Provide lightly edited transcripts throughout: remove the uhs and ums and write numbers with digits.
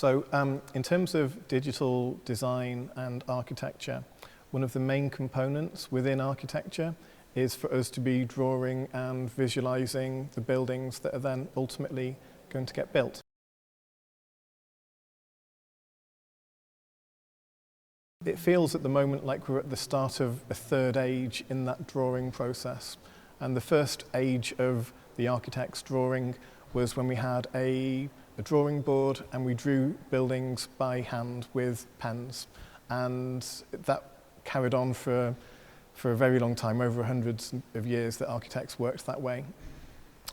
In terms of digital design and architecture, one of the main components within architecture is for us to be drawing and visualizing the buildings that are then ultimately going to get built. It feels at the moment like we're at the start of a third age in that drawing process. And the first age of the architect's drawing was when we had a drawing board and we drew buildings by hand with pens. And that carried on for a very long time, over hundreds of years that architects worked that way.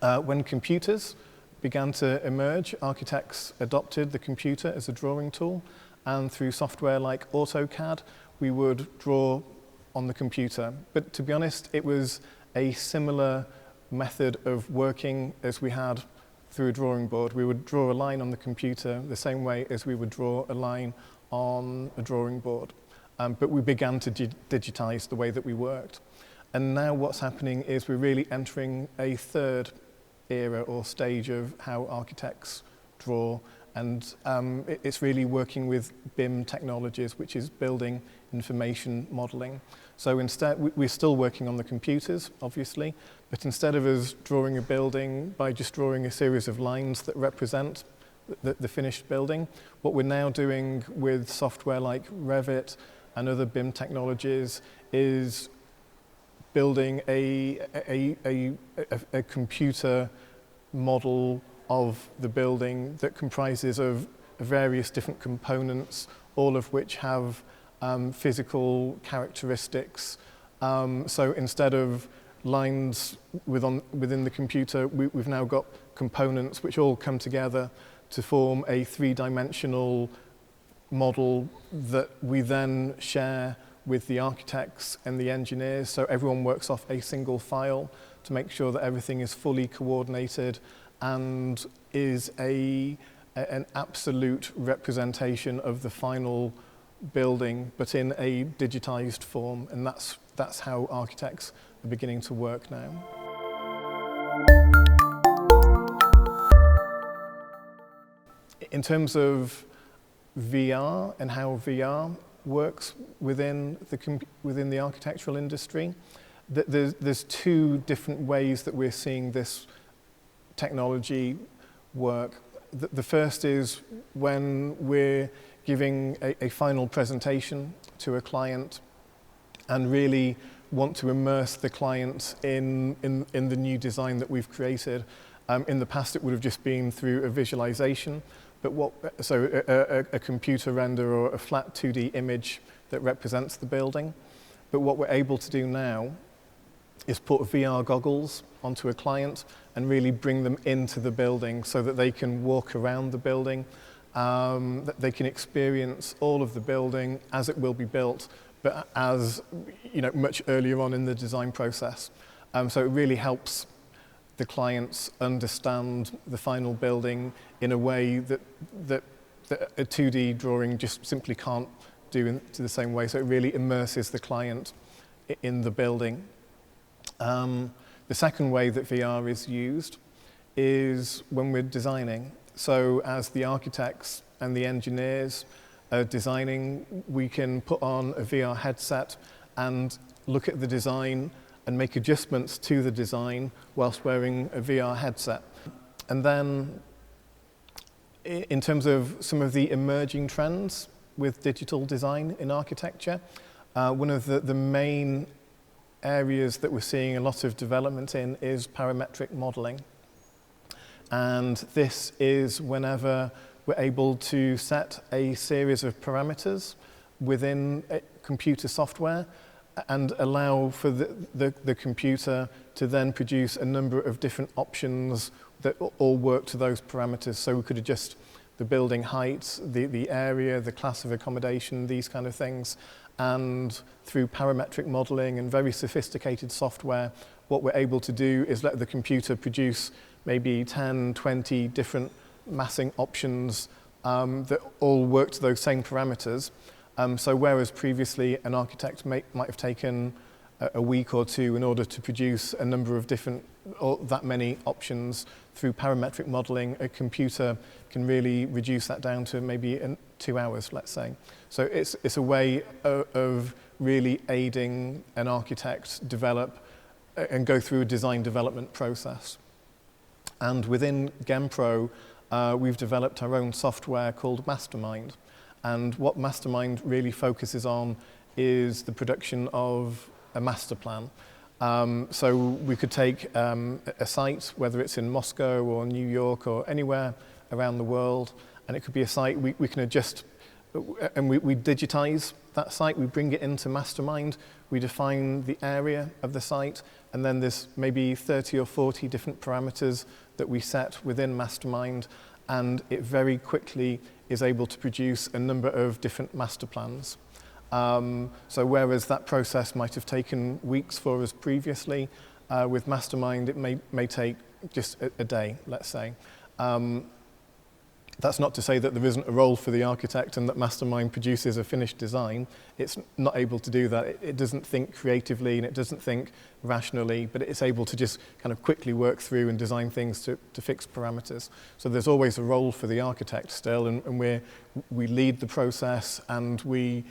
When computers began to emerge, architects adopted the computer as a drawing tool, and through software like AutoCAD, we would draw on the computer. But to be honest, it was a similar method of working as we had through a drawing board. We would draw a line on the computer the same way as we would draw a line on a drawing board. But we began to digitize the way that we worked. And now what's happening is we're really entering a third era or stage of how architects draw. And it's really working with BIM technologies, which is building information modeling. So instead, we're still working on the computers, obviously, but instead of us drawing a building by just drawing a series of lines that represent the finished building, what we're now doing with software like Revit and other BIM technologies is building a computer model of the building that comprises of various different components, all of which have physical characteristics. So instead of lines within the computer, we've now got components which all come together to form a three-dimensional model that we then share with the architects and the engineers. So everyone works off a single file to make sure that everything is fully coordinated and is an absolute representation of the final building, but in a digitized form. And that's how architects are beginning to work now. In terms of VR and how VR works within the architectural industry, there's two different ways that we're seeing this technology work. The first is when we're giving a final presentation to a client and really want to immerse the client in the new design that we've created. In the past, it would have just been through a visualization, but a computer render or a flat 2D image that represents the building. But what we're able to do now is put VR goggles onto a client and really bring them into the building so that they can walk around the building, that they can experience all of the building as it will be built, but as much earlier on in the design process. So it really helps the clients understand the final building in a way that a 2D drawing just simply can't do in the same way. So it really immerses the client in the building. The second way that VR is used is when we're designing. So as the architects and the engineers are designing, we can put on a VR headset and look at the design and make adjustments to the design whilst wearing a VR headset. And then in terms of some of the emerging trends with digital design in architecture, one of the main areas that we're seeing a lot of development in is parametric modeling. And this is whenever we're able to set a series of parameters within computer software and allow for the computer to then produce a number of different options that all work to those parameters. So we could adjust the building height, the area, the class of accommodation, these kind of things. And through parametric modeling and very sophisticated software, what we're able to do is let the computer produce maybe 10, 20 different massing options that all work to those same parameters. So whereas previously an architect might have taken a week or two in order to produce a number of different, or that many options through parametric modelling, a computer can really reduce that down to maybe 2 hours, let's say. So it's a way of really aiding an architect develop and go through a design development process. And within Genpro, we've developed our own software called Mastermind. And what Mastermind really focuses on is the production of a master plan. So we could take a site, whether it's in Moscow or New York or anywhere around the world, and it could be a site we can adjust, and we digitize that site, we bring it into Mastermind, we define the area of the site, and then there's maybe 30 or 40 different parameters that we set within Mastermind, and it very quickly is able to produce a number of different master plans. So whereas that process might have taken weeks for us previously, with Mastermind it may take just a day, let's say. That's not to say that there isn't a role for the architect and that Mastermind produces a finished design. It's not able to do that. It doesn't think creatively and it doesn't think rationally, but it's able to just kind of quickly work through and design things to fix parameters. So there's always a role for the architect still, and we lead the process, and we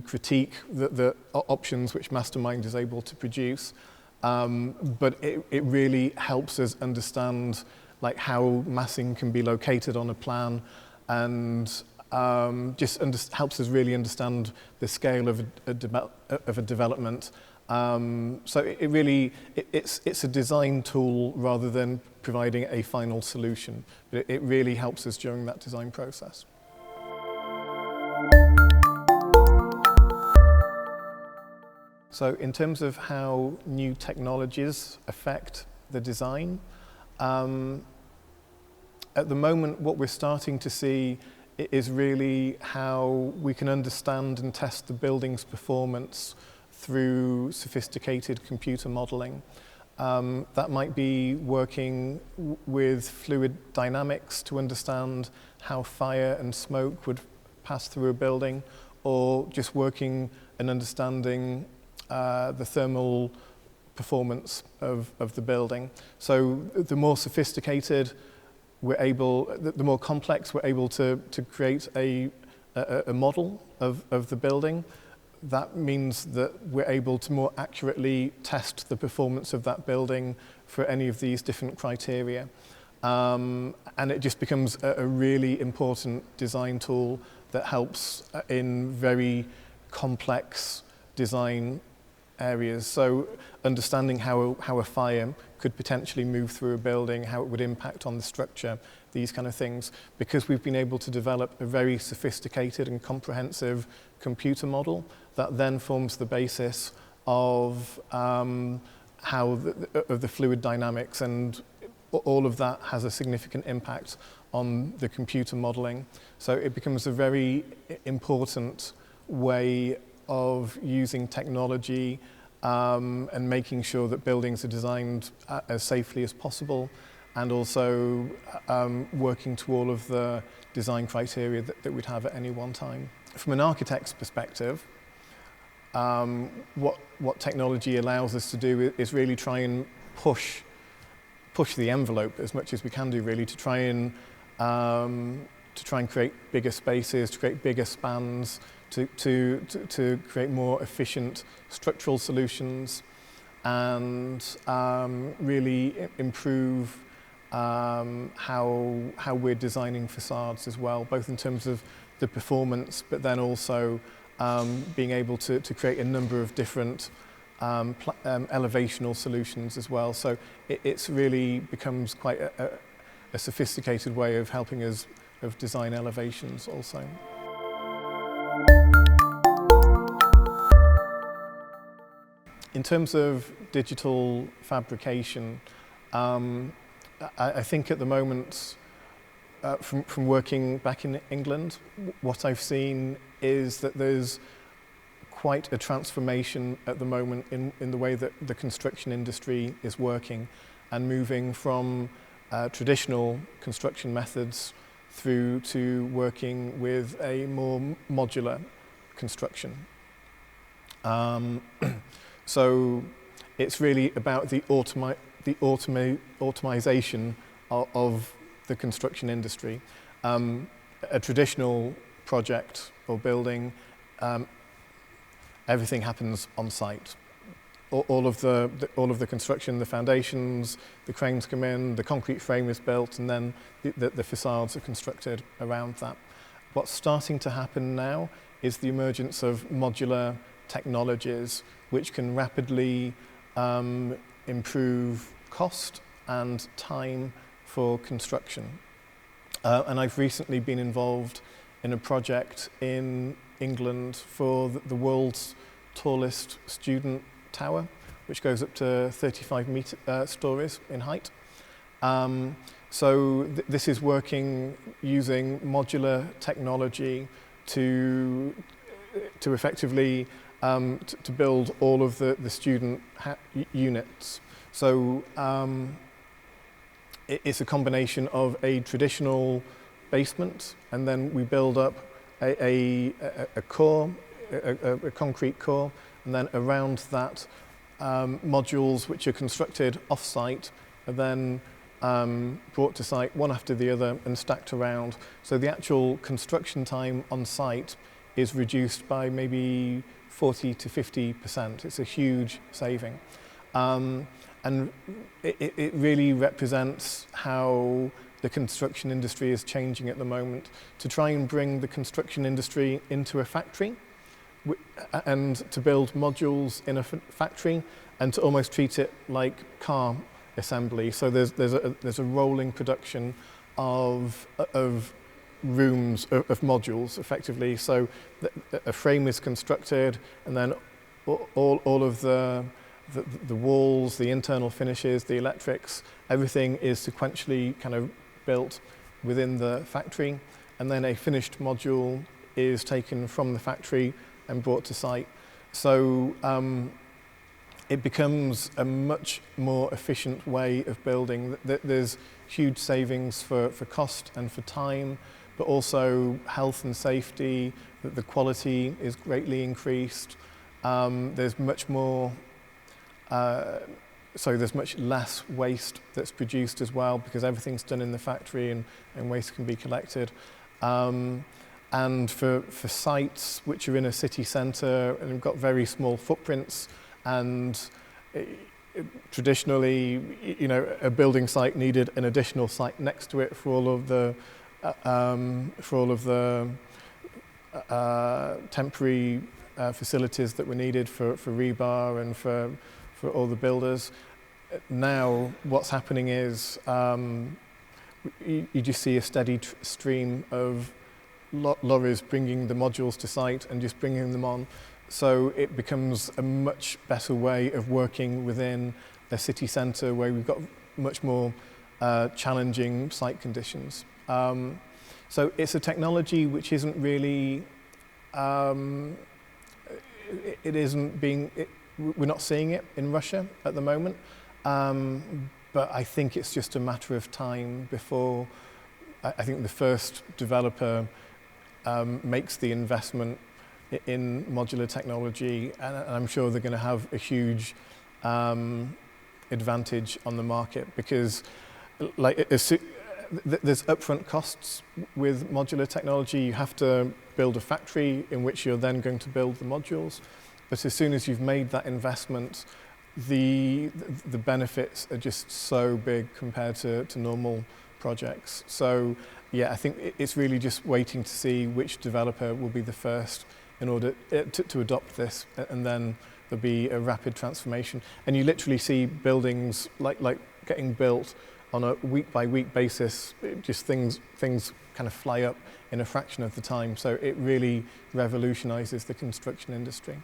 critique the options which Mastermind is able to produce. But it really helps us understand like how massing can be located on a plan, and helps us really understand the scale of a development. So it's a design tool rather than providing a final solution. But it really helps us during that design process. So in terms of how new technologies affect the design, at the moment what we're starting to see is really how we can understand and test the building's performance through sophisticated computer modelling. That might be working with fluid dynamics to understand how fire and smoke would pass through a building, or just working and understanding the thermal performance of the building. So the more sophisticated the more complex we're able to create a model of the building, that means that we're able to more accurately test the performance of that building for any of these different criteria. And it just becomes a really important design tool that helps in very complex design areas. So understanding how a fire could potentially move through a building, how it would impact on the structure, these kind of things. Because we've been able to develop a very sophisticated and comprehensive computer model that then forms the basis of the fluid dynamics, and all of that has a significant impact on the computer modeling. So it becomes a very important way of using technology and making sure that buildings are designed as safely as possible, and also working to all of the design criteria that we'd have at any one time. From an architect's perspective, what technology allows us to do is really try and push the envelope as much as we can do, really, to try and create bigger spaces, to create bigger spans, to create more efficient structural solutions, and really improve how we're designing facades as well, both in terms of the performance, but then also being able to create a number of different elevational solutions as well. So it's really becomes quite a sophisticated way of helping us of design elevations also. In terms of digital fabrication, I think at the moment, from working back in England, what I've seen is that there's quite a transformation at the moment in the way that the construction industry is working, and moving from traditional construction methods through to working with a more modular construction. So it's really about the automation of the construction industry. A traditional project or building, everything happens on site. All of the construction, the foundations, the cranes come in, the concrete frame is built, and then the facades are constructed around that. What's starting to happen now is the emergence of modular technologies which can rapidly improve cost and time for construction. And I've recently been involved in a project in England for the world's tallest student tower, which goes up to 35 stories in height. So this is working using modular technology to effectively to build all of the student units. So it's a combination of a traditional basement, and then we build up a core, a concrete core, and then around that modules which are constructed off-site are then brought to site one after the other and stacked around. So the actual construction time on site is reduced by maybe 40 to 50%. It's a huge saving. And it really represents how the construction industry is changing at the moment, to try and bring the construction industry into a factory and to build modules in a factory and to almost treat it like car assembly. So there's a rolling production of rooms, of modules effectively. So a frame is constructed, and then all of the walls, the internal finishes, the electrics, everything is sequentially kind of built within the factory, and then a finished module is taken from the factory and brought to site. So it becomes a much more efficient way of building. There's huge savings for cost and for time, but also health and safety, that the quality is greatly increased. There's much more there's much less waste that's produced as well, because everything's done in the factory and waste can be collected. And for sites which are in a city centre and have got very small footprints, and traditionally, you know, a building site needed an additional site next to it for all of the temporary facilities that were needed for rebar and for all the builders. Now what's happening is you just see a steady stream of lorries bringing the modules to site and just bringing them on. So it becomes a much better way of working within a city centre where we've got much more challenging site conditions. So it's a technology which isn't really, we're not seeing it in Russia at the moment, but I think it's just a matter of time before I think the first developer makes the investment in modular technology, and I'm sure they're going to have a huge advantage on the market, because there's upfront costs with modular technology. You have to build a factory in which you're then going to build the modules. But as soon as you've made that investment, the benefits are just so big compared to normal projects. So yeah, I think it's really just waiting to see which developer will be the first in order to adopt this, and then there'll be a rapid transformation. And you literally see buildings like getting built on a week-by-week basis. Just things kind of fly up in a fraction of the time. So it really revolutionises the construction industry.